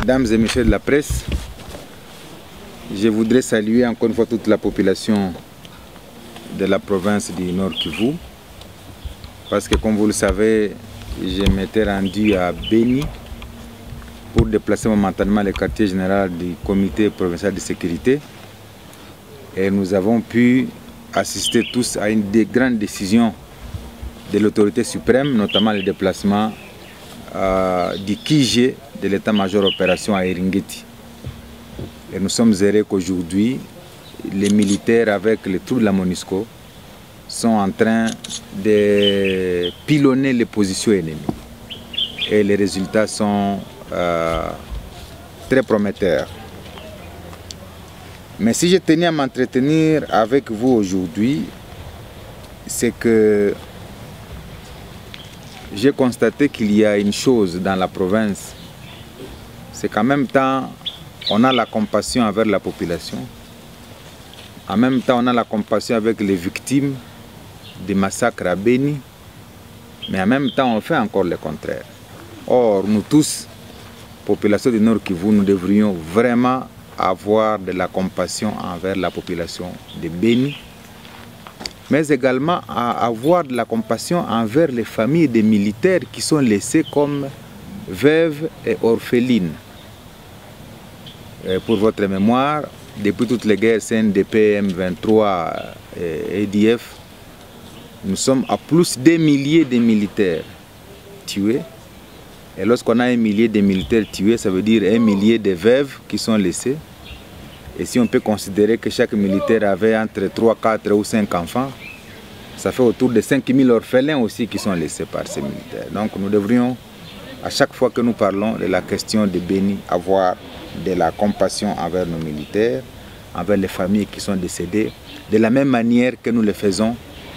Mesdames et messieurs de la presse, je voudrais saluer encore une fois toute la population de la province du Nord Kivu, parce que comme vous le savez, je m'étais rendu à Beni pour déplacer momentanément le quartier général du comité provincial de sécurité, et nous avons pu assister tous à une des grandes décisions de l'autorité suprême, notamment le déplacement du QG de l'état-major opération à Eringeti. Et nous sommes heureux qu'aujourd'hui, les militaires avec les troupes de la MONUSCO sont en train de pilonner les positions ennemies. Et les résultats sont très prometteurs. Mais si je tenais à m'entretenir avec vous aujourd'hui, c'est que j'ai constaté qu'il y a une chose dans la province, c'est qu'en même temps, on a la compassion envers la population. En même temps, on a la compassion avec les victimes des massacres à Beni. Mais en même temps, on fait encore le contraire. Or, nous tous, population du Nord Kivu, nous devrions vraiment avoir de la compassion envers la population de Beni, mais également à avoir de la compassion envers les familles des militaires qui sont laissées comme veuves et orphelines. Pour votre mémoire, depuis toutes les guerres CNDP, M23 et EDF, nous sommes à plus de milliers de militaires tués. Et lorsqu'on a un millier de militaires tués, ça veut dire un millier de veuves qui sont laissées. Et si on peut considérer que chaque militaire avait entre 3, 4 ou 5 enfants, ça fait autour de 5000 orphelins aussi qui sont laissés par ces militaires. Donc nous devrions, à chaque fois que nous parlons de la question de Beni, avoir de la compassion envers nos militaires, envers les familles qui sont décédées, de la même manière que nous le faisons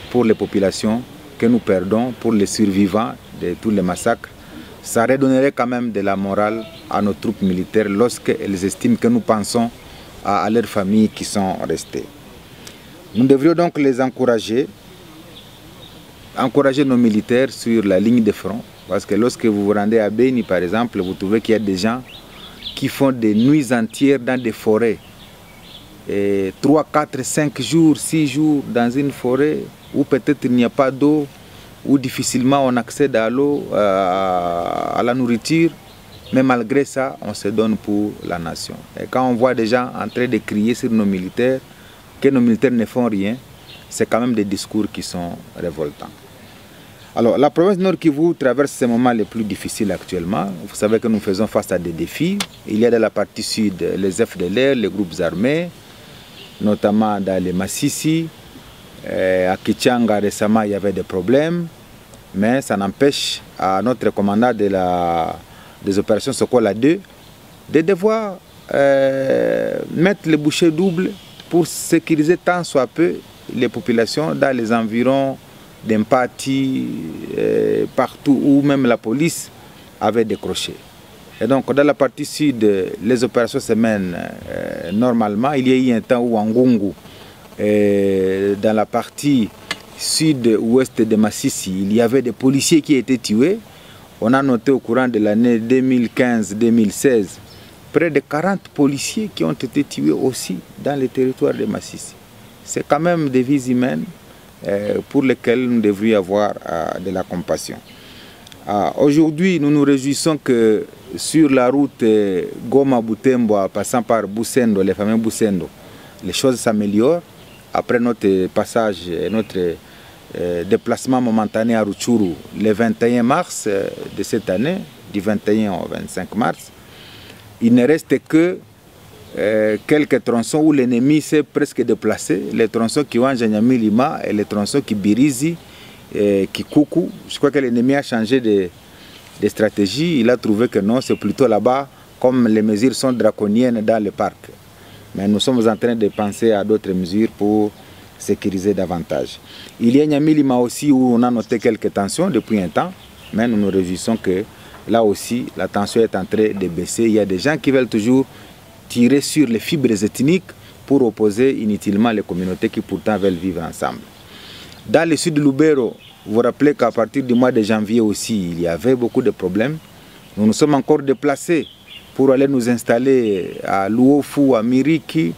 pour les populations que nous perdons, pour les survivants de tous les massacres. Ça redonnerait quand même de la morale à nos troupes militaires lorsqu'elles estiment que nous pensons à leurs familles qui sont restées. Nous devrions donc les encourager nos militaires sur la ligne de front, parce que lorsque vous vous rendez à Beni par exemple, vous trouvez qu'il y a des gens qui font des nuits entières dans des forêts, et 3, 4, 5 jours, 6 jours dans une forêt où peut-être il n'y a pas d'eau, où difficilement on accède à l'eau, à la nourriture, mais malgré ça, on se donne pour la nation. Et quand on voit des gens en train de crier sur nos militaires, que nos militaires ne font rien, c'est quand même des discours qui sont révoltants. Alors, la province Nord Kivu traverse ces moments les plus difficiles actuellement. Vous savez que nous faisons face à des défis. Il y a dans la partie sud les FDLR, les groupes armés, notamment dans les Massissi. À Kichanga récemment, il y avait des problèmes, mais ça n'empêche à notre commandant des opérations Sokola 2 de devoir mettre les bouchées doubles pour sécuriser tant soit peu les populations dans les environs d'Empati, partout où même la police avait décroché. Et donc dans la partie sud, les opérations se mènent normalement. Il y a eu un temps où en Ngungu, dans la partie sud-ouest de Massissi, il y avait des policiers qui étaient tués. On a noté au courant de l'année 2015-2016 près de 40 policiers qui ont été tués aussi dans le territoire de Massissi. C'est quand même des vies humaines pour lesquelles nous devrions avoir de la compassion. Aujourd'hui, nous nous réjouissons que sur la route Goma-Butembo, passant par Busendo, les fameux Busendo, les choses s'améliorent. Après notre passage, notre déplacement momentané à Rutshuru le 21 mars de cette année, du 21 au 25 mars, il ne reste que quelques tronçons où l'ennemi s'est presque déplacé, les tronçons qui vont Njanyami-Lima et les tronçons qui Birizi, qui Koukou. Je crois que l'ennemi a changé de stratégie, il a trouvé que non, c'est plutôt là-bas, comme les mesures sont draconiennes dans le parc. Mais nous sommes en train de penser à d'autres mesures pour sécuriser davantage. Il y a Nyamilima aussi où on a noté quelques tensions depuis un temps, mais nous nous réjouissons que là aussi la tension est en train de baisser. Il y a des gens qui veulent toujours tirer sur les fibres ethniques pour opposer inutilement les communautés qui pourtant veulent vivre ensemble. Dans le sud de Lubero, Vous vous rappelez qu'à partir du mois de janvier aussi, il y avait beaucoup de problèmes. Nous nous sommes encore déplacés pour aller nous installer à Luofu, à Miriki.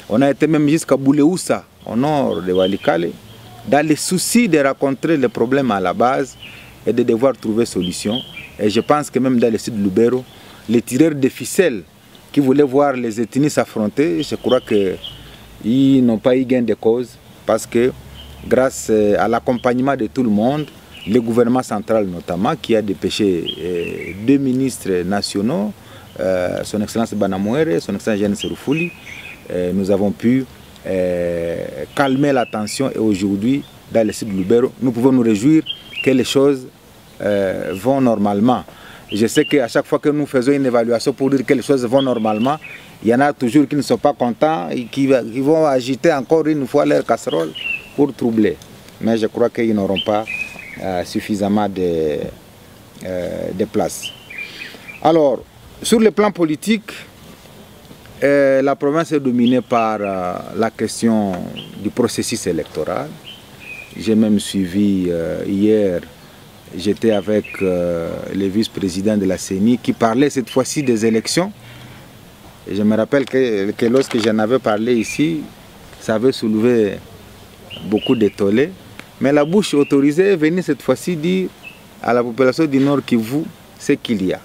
On a été même jusqu'à Bouleusa, au nord de Walikale, dans le souci de rencontrer les problèmes à la base et de devoir trouver solution. Et je pense que même dans le sud de Lubero, les tireurs de ficelles qui voulaient voir les ethnies s'affronter, je crois qu'ils n'ont pas eu gain de cause parce que grâce à l'accompagnement de tout le monde, le gouvernement central notamment, qui a dépêché 2 ministres nationaux, son Excellence Banamouere, son Excellence Jeanne Seroufouli, nous avons pu calmer la tension et aujourd'hui, dans le sud de Lubero, nous pouvons nous réjouir que les choses vont normalement. Je sais qu'à chaque fois que nous faisons une évaluation pour dire que les choses vont normalement, il y en a toujours qui ne sont pas contents et qui vont agiter encore une fois leur casserole pour troubler. Mais je crois qu'ils n'auront pas suffisamment de place. Alors, sur le plan politique, la province est dominée par la question du processus électoral. J'ai même suivi hier, j'étais avec le vice-président de la CENI qui parlait cette fois-ci des élections. Et je me rappelle que lorsque j'en avais parlé ici, ça avait soulevé beaucoup de tollés. Mais la bouche autorisée est venue cette fois-ci dire à la population du Nord Kivu ce qu'il y a.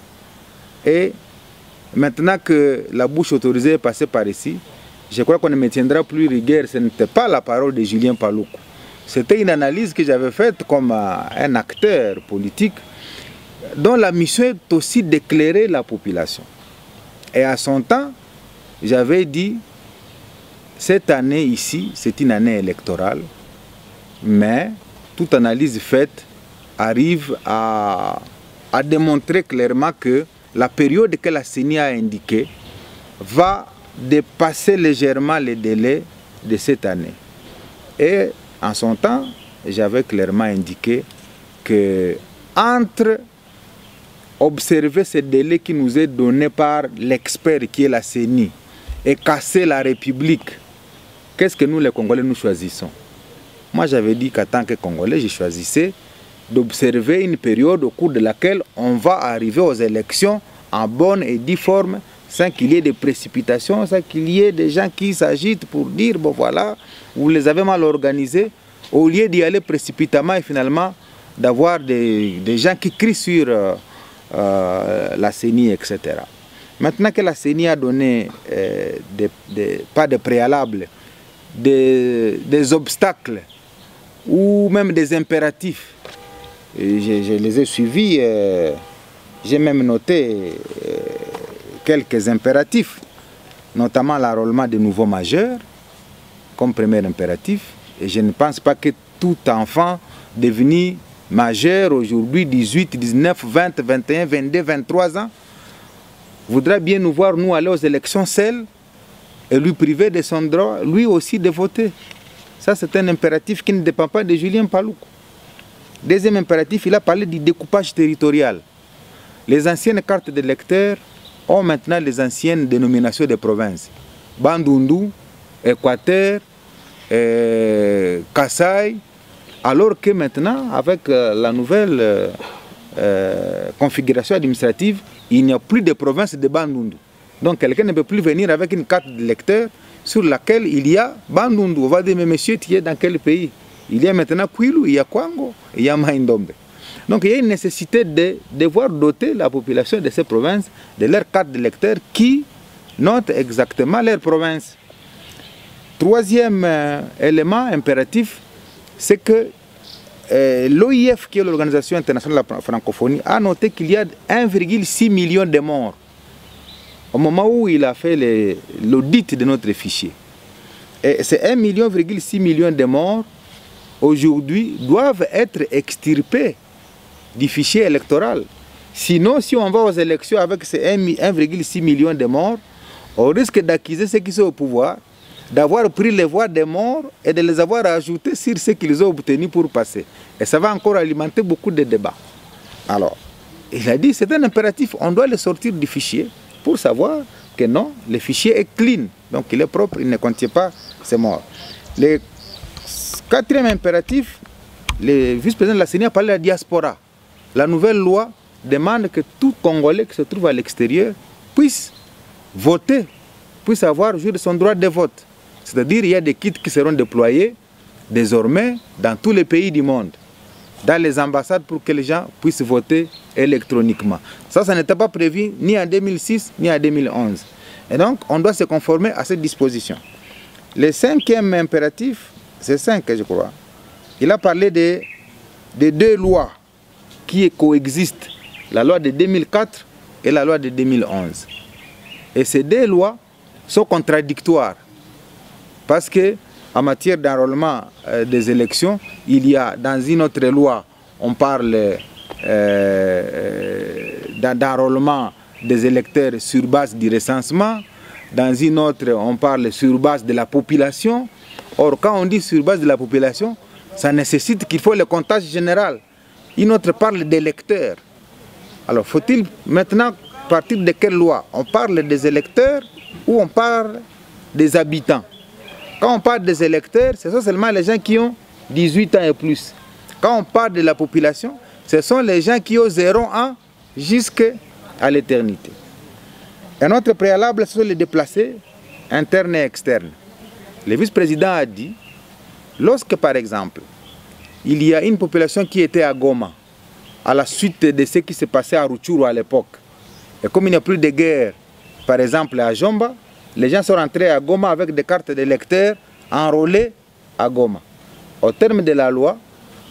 Et maintenant que la bouche autorisée est passée par ici, je crois qu'on ne me tiendra plus rigueur. Ce n'était pas la parole de Julien Paluku. C'était une analyse que j'avais faite comme un acteur politique dont la mission est aussi d'éclairer la population. Et à son temps, j'avais dit, cette année ici, c'est une année électorale, mais toute analyse faite arrive à démontrer clairement que la période que la CENI a indiquée va dépasser légèrement les délais de cette année. Et en son temps, j'avais clairement indiqué que entre observer ce délai qui nous est donné par l'expert qui est la CENI et casser la République, qu'est-ce que nous les Congolais nous choisissons? Moi j'avais dit qu'en tant que Congolais, je choisissais d'observer une période au cours de laquelle on va arriver aux élections en bonne et due forme, sans qu'il y ait de précipitations, sans qu'il y ait des gens qui s'agitent pour dire, bon voilà, vous les avez mal organisés, au lieu d'y aller précipitamment et finalement d'avoir des gens qui crient sur la CENI, etc. Maintenant que la CENI a donné pas de préalable, des obstacles ou même des impératifs, je les ai suivis, j'ai même noté quelques impératifs, notamment l'enrôlement de nouveaux majeurs comme premier impératif. Et je ne pense pas que tout enfant devenu majeur aujourd'hui, 18, 19, 20, 21, 22, 23 ans, voudra bien nous voir, nous, aller aux élections seuls et lui priver de son droit, lui aussi, de voter. Ça, c'est un impératif qui ne dépend pas de Julien Paluku. Deuxième impératif, il a parlé du découpage territorial. Les anciennes cartes d'électeurs ont maintenant les anciennes dénominations des provinces. Bandundu, Équateur, Kasaï, alors que maintenant, avec la nouvelle configuration administrative, il n'y a plus de province de Bandundu. Donc quelqu'un ne peut plus venir avec une carte d'électeur sur laquelle il y a Bandundu. On va dire, mais monsieur, tu es dans quel pays? Il y a maintenant Kwilu, il y a Kwango, il y a Maïndombe. Donc il y a une nécessité de devoir doter la population de ces provinces de leur carte d'électeur qui note exactement leur province. Troisième élément impératif, c'est que l'OIF, qui est l'Organisation internationale de la francophonie, a noté qu'il y a 1,6 million de morts au moment où il a fait l'audit de notre fichier. Et ces 1,6 million de morts, aujourd'hui, doivent être extirpés du fichier électoral. Sinon, si on va aux élections avec ces 1,6 million de morts, on risque d'accuser ceux qui sont au pouvoir d'avoir pris les voix des morts et de les avoir ajoutées sur ce qu'ils ont obtenu pour passer. Et ça va encore alimenter beaucoup de débats. Alors, il a dit, c'est un impératif, on doit le sortir du fichier pour savoir que non, le fichier est clean, donc il est propre, il ne contient pas ces morts. Le quatrième impératif, le vice-président de la CENI a parlé de la diaspora. La nouvelle loi demande que tout Congolais qui se trouve à l'extérieur puisse voter, puisse avoir jouir de son droit de vote. C'est-à-dire qu'il y a des kits qui seront déployés désormais dans tous les pays du monde, dans les ambassades pour que les gens puissent voter électroniquement. Ça n'était pas prévu ni en 2006 ni en 2011. Et donc, on doit se conformer à cette disposition. Le cinquième impératif, c'est 5, je crois. Il a parlé de deux lois qui coexistent, la loi de 2004 et la loi de 2011. Et ces deux lois sont contradictoires parce que en matière d'enrôlement des élections, il y a dans une autre loi, on parle d'enrôlement des électeurs sur base du recensement. Dans une autre, on parle sur base de la population. Or, quand on dit sur base de la population, ça nécessite qu'il faut le comptage général. Une autre parle d'électeurs. Alors, faut-il maintenant partir de quelle loi? On parle des électeurs ou on parle des habitants? Quand on parle des électeurs, ce sont seulement les gens qui ont 18 ans et plus. Quand on parle de la population, ce sont les gens qui ont 0 ans jusqu'à l'éternité. Un autre préalable, ce sont les déplacés internes et externes. Le vice-président a dit, lorsque par exemple, il y a une population qui était à Goma, à la suite de ce qui s'est passé à Rutshuru à l'époque, et comme il n'y a plus de guerre, par exemple à Jomba, les gens sont rentrés à Goma avec des cartes d'électeurs enrôlées à Goma. Au terme de la loi,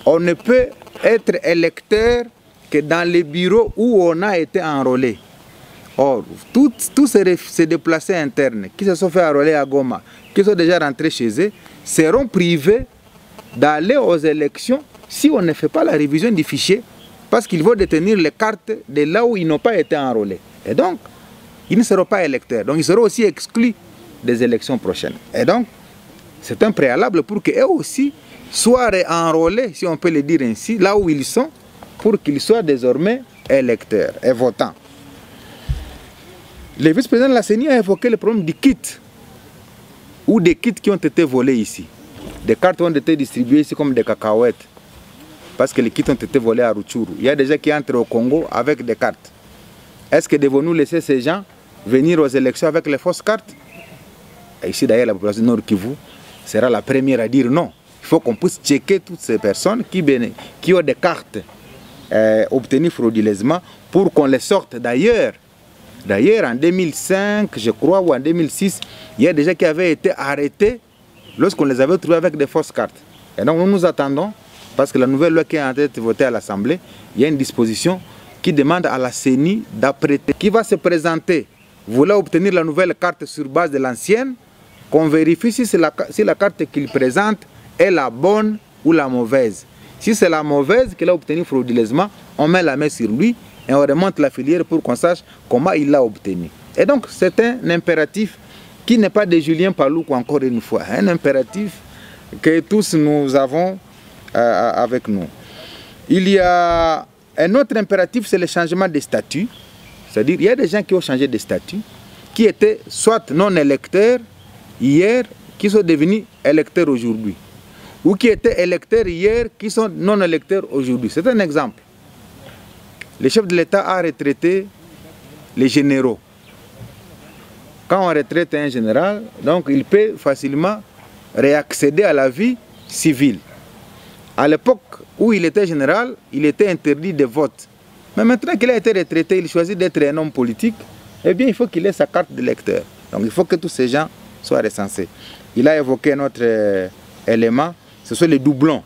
on ne peut être électeur que dans les bureaux où on a été enrôlé. Or, tous ces déplacés internes qui se sont fait enrôler à Goma, qui sont déjà rentrés chez eux, seront privés d'aller aux élections si on ne fait pas la révision du fichier, parce qu'ils vont détenir les cartes de là où ils n'ont pas été enrôlés. Et donc, ils ne seront pas électeurs. Donc, ils seront aussi exclus des élections prochaines. Et donc, c'est un préalable pour qu'eux aussi soient enrôlés, si on peut le dire ainsi, là où ils sont, pour qu'ils soient désormais électeurs et votants. Le vice-président de la CENI a évoqué le problème du kit, ou des kits qui ont été volés ici. Des cartes ont été distribuées ici comme des cacahuètes, parce que les kits ont été volés à Rutshuru. Il y a des gens qui entrent au Congo avec des cartes. Est-ce que devons-nous laisser ces gens venir aux élections avec les fausses cartes? Et ici d'ailleurs la population du Nord Kivu sera la première à dire non. Il faut qu'on puisse checker toutes ces personnes qui ont des cartes obtenues frauduleusement pour qu'on les sorte d'ailleurs. D'ailleurs en 2005 je crois ou en 2006, il y a des gens qui avaient été arrêtés lorsqu'on les avait trouvés avec des fausses cartes. Et donc nous nous attendons, parce que la nouvelle loi qui est en train d'être votée à l'Assemblée, il y a une disposition qui demande à la CENI d'apprêter, qui va se présenter, voulant obtenir la nouvelle carte sur base de l'ancienne, qu'on vérifie si la carte qu'il présente est la bonne ou la mauvaise. Si c'est la mauvaise qu'il a obtenue frauduleusement, on met la main sur lui et on remonte la filière pour qu'on sache comment il l'a obtenue. Et donc c'est un impératif qui n'est pas de Julien Paluku encore une fois, un impératif que tous nous avons avec nous. Il y a un autre impératif, c'est le changement de statut. C'est-à-dire, il y a des gens qui ont changé de statut, qui étaient soit non électeurs hier, qui sont devenus électeurs aujourd'hui, ou qui étaient électeurs hier, qui sont non électeurs aujourd'hui. C'est un exemple. Le chef de l'État a retraité les généraux. Quand on retraite un général, donc il peut facilement réaccéder à la vie civile. À l'époque où il était général, il était interdit de vote. Mais maintenant qu'il a été retraité, il choisit d'être un homme politique, eh bien il faut qu'il ait sa carte d'électeur. Donc il faut que tous ces gens soient recensés. Il a évoqué un autre élément, ce sont les doublons.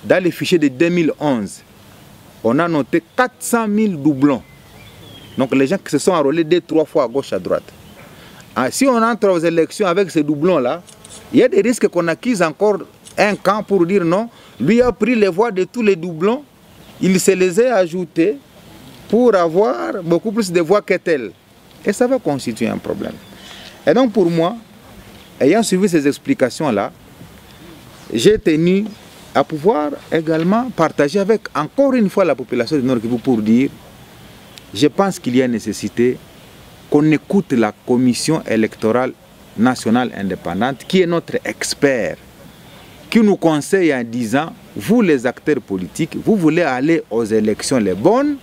Dans les fichiers de 2011, on a noté 400 000 doublons. Donc les gens qui se sont enrôlés 2-3 fois à gauche, à droite. Si on entre aux élections avec ces doublons-là, il y a des risques qu'on acquise encore un camp pour dire non. Lui a pris les voix de tous les doublons, il se les a ajoutés pour avoir beaucoup plus de voix que tel. Et ça va constituer un problème. Et donc pour moi, ayant suivi ces explications-là, j'ai tenu à pouvoir également partager avec encore une fois la population du Nord Kivu pour dire, je pense qu'il y a nécessité qu'on écoute la commission électorale nationale indépendante, qui est notre expert, qui nous conseille en disant, vous les acteurs politiques, vous voulez aller aux élections les bonnes,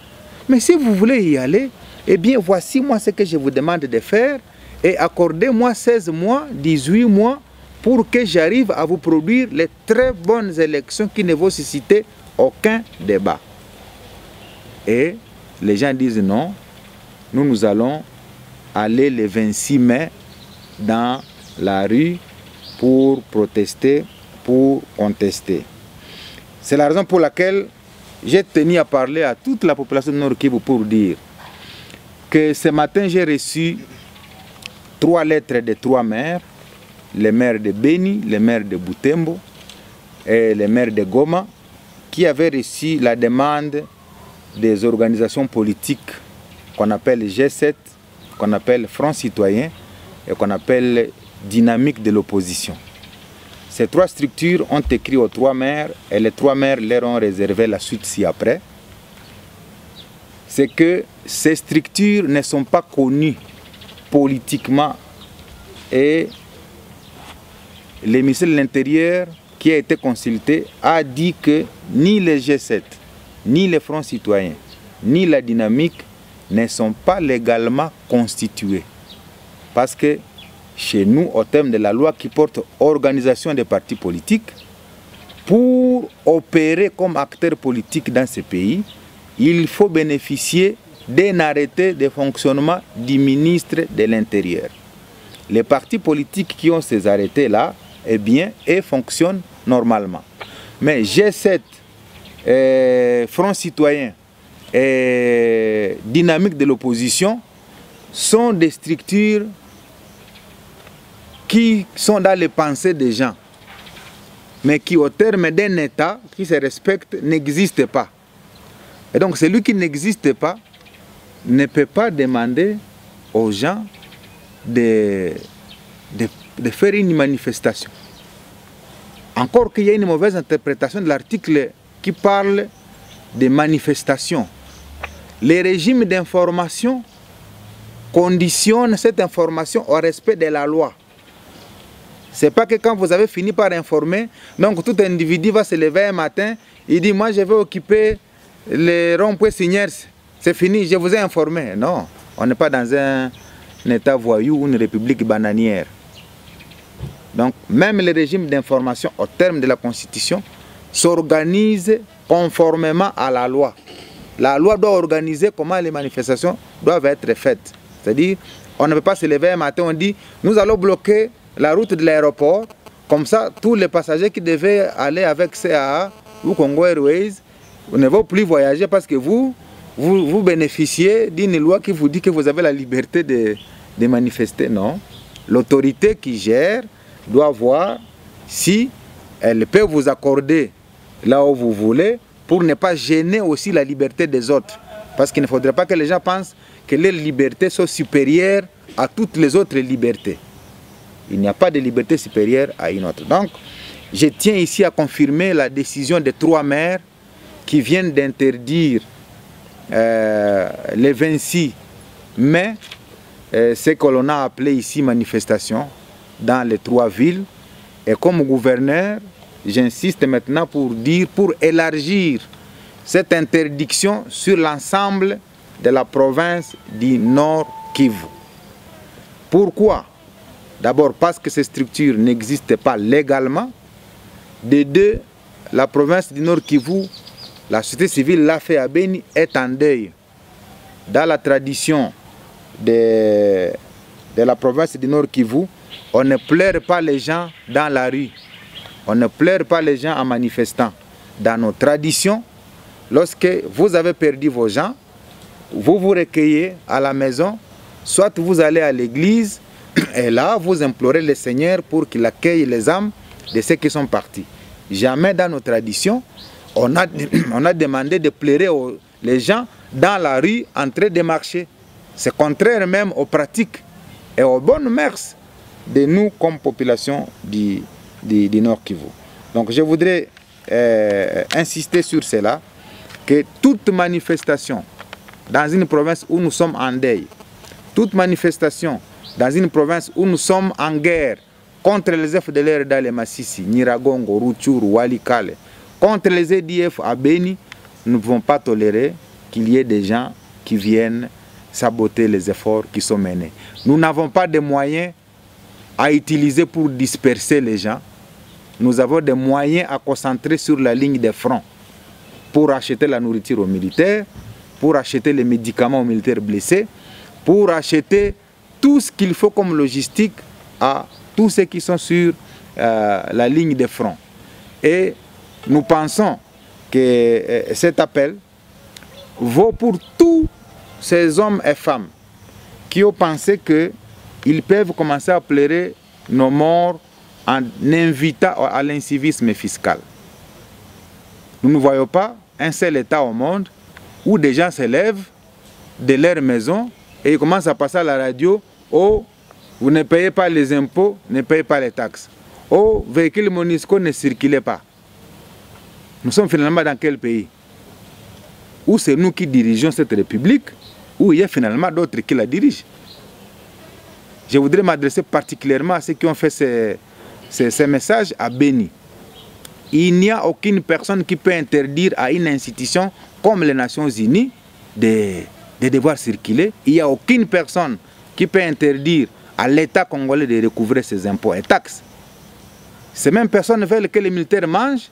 mais si vous voulez y aller, eh bien voici moi ce que je vous demande de faire et accordez-moi 16 mois, 18 mois pour que j'arrive à vous produire les très bonnes élections qui ne vont susciter aucun débat. Et les gens disent non, nous allons aller le 26 mai dans la rue pour protester, pour contester. C'est la raison pour laquelle j'ai tenu à parler à toute la population de Nord Kivu pour dire que ce matin j'ai reçu 3 lettres de 3 maires, les maires de Beni, les maires de Butembo et les maires de Goma, qui avaient reçu la demande des organisations politiques qu'on appelle G7, qu'on appelle Front Citoyen et qu'on appelle Dynamique de l'opposition. Ces 3 structures ont écrit aux 3 maires et les 3 maires leur ont réservé la suite ci-après. C'est que ces structures ne sont pas connues politiquement et le ministère de l'Intérieur qui a été consulté a dit que ni les G7, ni les Fronts citoyens, ni la dynamique ne sont pas légalement constitués. Parce que chez nous, au terme de la loi qui porte organisation des partis politiques, pour opérer comme acteur politique dans ce pays, il faut bénéficier d'un arrêté de fonctionnement du ministre de l'Intérieur. Les partis politiques qui ont ces arrêtés-là, eh bien, ils fonctionnent normalement. Mais G7, Front citoyen et Dynamique de l'opposition sont des structures qui sont dans les pensées des gens, mais qui au terme d'un État qui se respecte n'existe pas. Et donc celui qui n'existe pas ne peut pas demander aux gens de faire une manifestation. Encore qu'il y ait une mauvaise interprétation de l'article qui parle de manifestation. Les régimes d'information conditionnent cette information au respect de la loi. Ce n'est pas que quand vous avez fini par informer, donc tout individu va se lever un matin, il dit moi je vais occuper les ronds-points Signers, c'est fini, je vous ai informé. Non, on n'est pas dans un État voyou ou une république bananière. Donc même les régimes d'information au terme de la Constitution s'organisent conformément à la loi. La loi doit organiser comment les manifestations doivent être faites. C'est-à-dire, on ne peut pas se lever un matin, on dit nous allons bloquer la route de l'aéroport, comme ça tous les passagers qui devaient aller avec CAA ou Congo Airways ne vont plus voyager parce que vous bénéficiez d'une loi qui vous dit que vous avez la liberté de manifester. Non. L'autorité qui gère doit voir si elle peut vous accorder là où vous voulez pour ne pas gêner aussi la liberté des autres. Parce qu'il ne faudrait pas que les gens pensent que les libertés sont supérieures à toutes les autres libertés. Il n'y a pas de liberté supérieure à une autre. Donc, je tiens ici à confirmer la décision des 3 maires qui viennent d'interdire le 26 mai ce que l'on a appelé ici manifestation dans les 3 villes. Et comme gouverneur, j'insiste maintenant pour élargir cette interdiction sur l'ensemble de la province du Nord Kivu. Pourquoi? D'abord parce que ces structures n'existent pas légalement. De 2, la province du Nord Kivu, la société civile l'a fait à Beni, est en deuil. Dans la tradition de la province du Nord Kivu, on ne pleure pas les gens dans la rue. On ne pleure pas les gens en manifestant. Dans nos traditions, lorsque vous avez perdu vos gens, vous vous recueillez à la maison, soit vous allez à l'église, et là, vous implorez le Seigneur pour qu'il accueille les âmes de ceux qui sont partis. Jamais dans nos traditions, on a demandé de pleurer les gens dans la rue en train de marcher. C'est contraire même aux pratiques et aux bonnes mœurs de nous comme population du Nord Kivu. Donc je voudrais insister sur cela, que toute manifestation dans une province où nous sommes en deuil, toute manifestation dans une province où nous sommes en guerre, contre les FDLR dans les Massissi, Niragongo, Rutshuru, Walikale, contre les EDF à Beni, nous ne pouvons pas tolérer qu'il y ait des gens qui viennent saboter les efforts qui sont menés. Nous n'avons pas de moyens à utiliser pour disperser les gens. Nous avons des moyens à concentrer sur la ligne de front pour acheter la nourriture aux militaires, pour acheter les médicaments aux militaires blessés, pour acheter tout ce qu'il faut comme logistique à tous ceux qui sont sur la ligne de front. Et nous pensons que cet appel vaut pour tous ces hommes et femmes qui ont pensé qu'ils peuvent commencer à pleurer nos morts en invitant à l'incivisme fiscal. Nous ne voyons pas un seul État au monde où des gens se lèvent de leur maison et ils commencent à passer à la radio: oh, vous ne payez pas les impôts, ne payez pas les taxes. Oh, véhicules municipaux ne circulez pas. Nous sommes finalement dans quel pays? Où c'est nous qui dirigeons cette république, ou il y a finalement d'autres qui la dirigent? Je voudrais m'adresser particulièrement à ceux qui ont fait ces messages à Beni. Il n'y a aucune personne qui peut interdire à une institution comme les Nations Unies de devoir circuler. Il n'y a aucune personne qui peut interdire à l'État congolais de recouvrer ses impôts et taxes. Ces mêmes personnes veulent que les militaires mangent,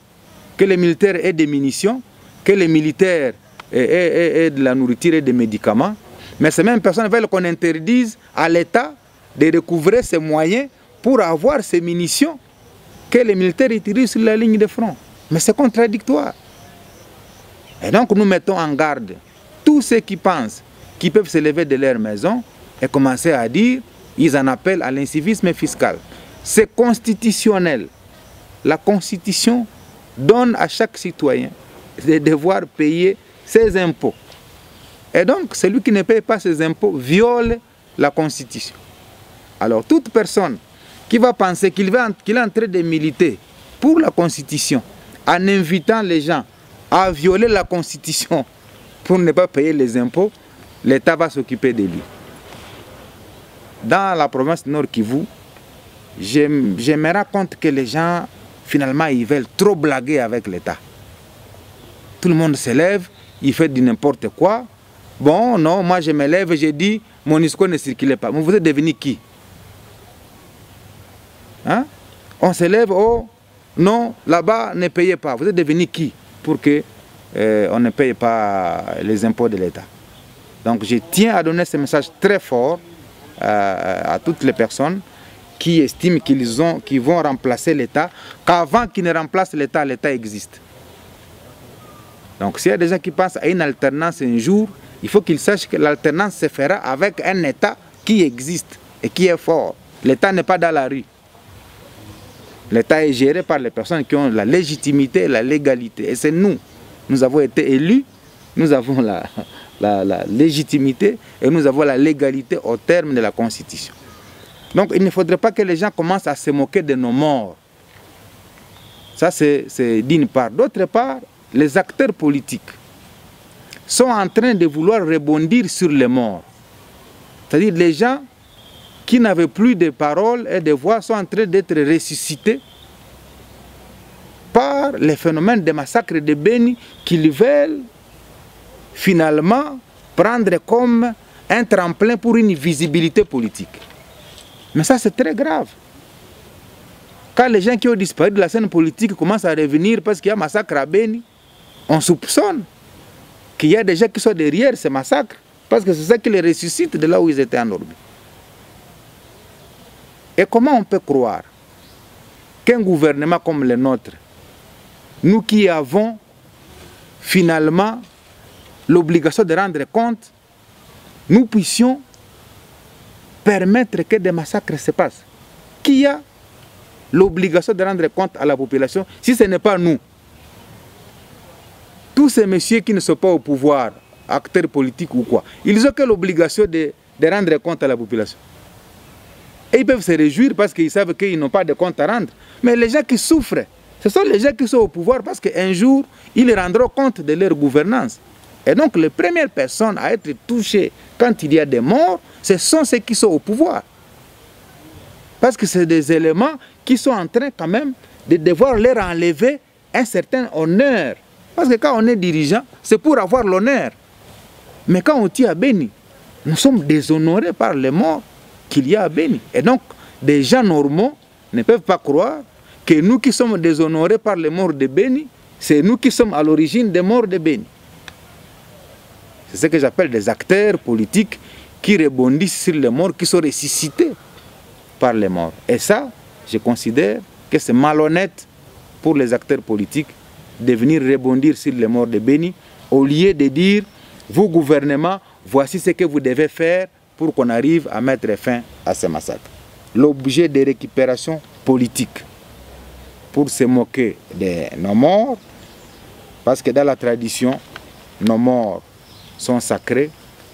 que les militaires aient des munitions, que les militaires aient de la nourriture et des médicaments. Mais ces mêmes personnes veulent qu'on interdise à l'État de recouvrer ses moyens pour avoir ces munitions que les militaires utilisent sur la ligne de front. Mais c'est contradictoire. Et donc nous mettons en garde tous ceux qui pensent qu'ils peuvent se lever de leur maison et commencer à dire, ils en appellent à l'incivisme fiscal. C'est constitutionnel. La Constitution donne à chaque citoyen de devoir payer ses impôts. Et donc, celui qui ne paye pas ses impôts viole la Constitution. Alors, toute personne qui va penser qu'il est en train de militer pour la Constitution, en invitant les gens à violer la Constitution pour ne pas payer les impôts, l'État va s'occuper de lui. Dans la province Nord Kivu, je me rends compte que les gens, finalement, ils veulent trop blaguer avec l'État. Tout le monde se lève, il fait du n'importe quoi. Bon, non, moi je me lève et je dis, MONUSCO ne circulait pas. Mais vous êtes devenu qui? Hein? On se lève, oh, non, là-bas, ne payez pas. Vous êtes devenu qui pour que on ne paye pas les impôts de l'État? Donc je tiens à donner ce message très fort à toutes les personnes qui estiment qu'ils vont remplacer l'État, qu'avant qu'ils ne remplacent l'État, l'État existe. Donc s'il y a des gens qui pensent à une alternance un jour, il faut qu'ils sachent que l'alternance se fera avec un État qui existe et qui est fort. L'État n'est pas dans la rue. L'État est géré par les personnes qui ont la légitimité et la légalité. Et c'est nous. Nous avons été élus, nous avons la légitimité et nous avons la légalité au terme de la Constitution. Donc il ne faudrait pas que les gens commencent à se moquer de nos morts. Ça c'est d'une part. D'autre part, les acteurs politiques sont en train de vouloir rebondir sur les morts. C'est-à-dire les gens qui n'avaient plus de paroles et de voix sont en train d'être ressuscités par les phénomènes de massacre de Beni qu'ils veulent finalement prendre comme un tremplin pour une visibilité politique. Mais ça c'est très grave. Quand les gens qui ont disparu de la scène politique commencent à revenir parce qu'il y a massacre à Beni, on soupçonne qu'il y a des gens qui sont derrière ces massacres parce que c'est ça qui les ressuscite de là où ils étaient endormis. Et comment on peut croire qu'un gouvernement comme le nôtre, nous qui avons finalement l'obligation de rendre compte, nous puissions permettre que des massacres se passent? Qui a l'obligation de rendre compte à la population si ce n'est pas nous? Tous ces messieurs qui ne sont pas au pouvoir, acteurs politiques ou quoi, ils ont que l'obligation de rendre compte à la population. Et ils peuvent se réjouir parce qu'ils savent qu'ils n'ont pas de compte à rendre. Mais les gens qui souffrent, ce sont les gens qui sont au pouvoir parce qu'un jour, ils rendront compte de leur gouvernance. Et donc, les premières personnes à être touchées quand il y a des morts, ce sont ceux qui sont au pouvoir. Parce que c'est des éléments qui sont en train quand même de devoir leur enlever un certain honneur. Parce que quand on est dirigeant, c'est pour avoir l'honneur. Mais quand on tue à Beni, nous sommes déshonorés par les morts qu'il y a à Beni. Et donc, des gens normaux ne peuvent pas croire que nous qui sommes déshonorés par les morts de Beni, c'est nous qui sommes à l'origine des morts de Beni. C'est ce que j'appelle des acteurs politiques qui rebondissent sur les morts, qui sont ressuscités par les morts. Et ça, je considère que c'est malhonnête pour les acteurs politiques de venir rebondir sur les morts de Beni, au lieu de dire, vous gouvernement, voici ce que vous devez faire pour qu'on arrive à mettre fin à ces massacres. L'objet de récupération politique pour se moquer de nos morts, parce que dans la tradition, nos morts sont sacrés,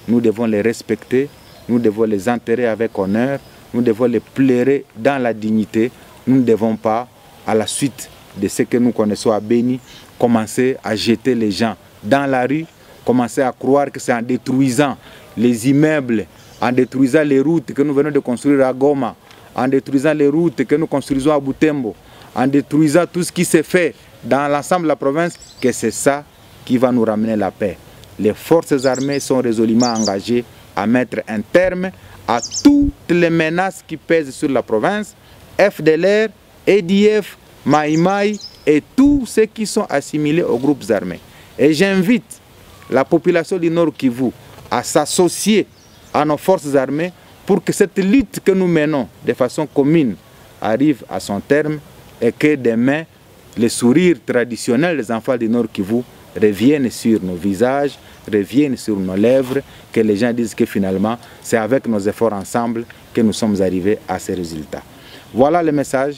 nous devons les respecter, nous devons les enterrer avec honneur, nous devons les pleurer dans la dignité. Nous ne devons pas, à la suite de ce que nous connaissons à Beni, commencer à jeter les gens dans la rue, commencer à croire que c'est en détruisant les immeubles, en détruisant les routes que nous venons de construire à Goma, en détruisant les routes que nous construisons à Butembo, en détruisant tout ce qui s'est fait dans l'ensemble de la province, que c'est ça qui va nous ramener la paix. Les forces armées sont résolument engagées à mettre un terme à toutes les menaces qui pèsent sur la province, FDLR, EDF, Maïmaï et tous ceux qui sont assimilés aux groupes armés. Et j'invite la population du Nord Kivu à s'associer à nos forces armées pour que cette lutte que nous menons de façon commune arrive à son terme et que demain, les sourires traditionnels des enfants du Nord Kivu reviennent sur nos visages, reviennent sur nos lèvres, que les gens disent que finalement, c'est avec nos efforts ensemble que nous sommes arrivés à ces résultats. Voilà le message